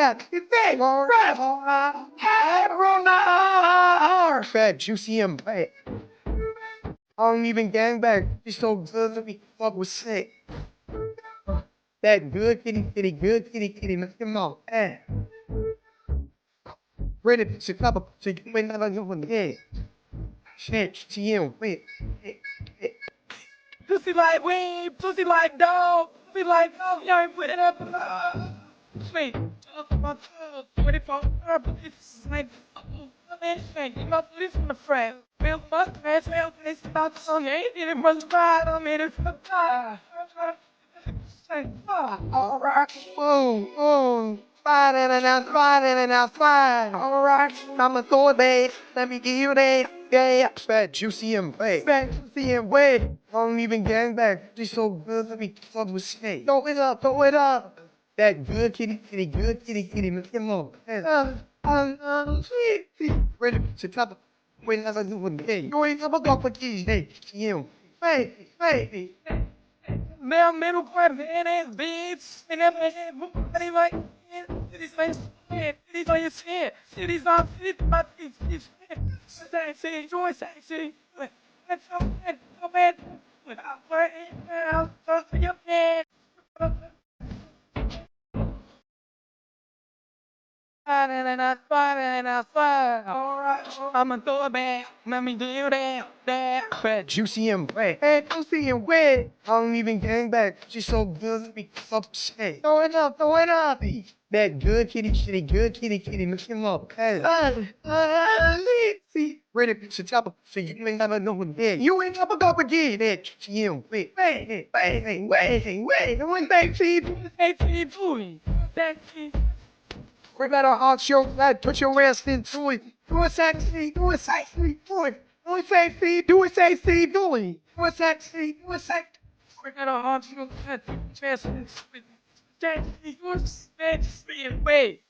fat, fat, juicy and fat. I don't even gang back. She's so good to be fuck with sick. That good good kitty, let's get on. Ready to cup up to you may never know when yeah. Shit, you wait. Pussy like weed, pussy like dog, pussy like dog, y'all ain't put it up. Sweet, my 24 hours, it's like, man, you must listen to friends. Real much, man, real taste about the song, you ain't even must ride on me to Alright, boom. Fine and out, fine. Alright, I'ma throw it, babe. Let me give you that. Yeah, fat, juicy and wet. Fat, juicy and wet. I don't even gang back. She's so good to be fuck with snake. Throw it up. That good kitty, let's get on. Ready to top. Wait, never do it. Hey, you ain't never go for keys. Hey, you. Hey. Meu mesmo parceiro, bitch, me never had nobody like it is like shit, it is like shit, it is not fit, but it's sexy, joy sexy, that's so bad, without worrying about something you can. Alright, I'ma throw it back, let me do that. Fat, juicy and wet. Fat, juicy and wet. I don't even gang back. She's so good to be upset. Throw it up. That good kitty, let's get up. See, ready to top up. So you ain't never know when dead. You ain't never go again. That you wait. One thing, see, Sexy doing, sexy. we got a hot show that put your ass into it. Do it sexy, do it. Do it sexy, do it. Do it sexy. We're gonna haunt you at chest and sexy, you're sexy, wait.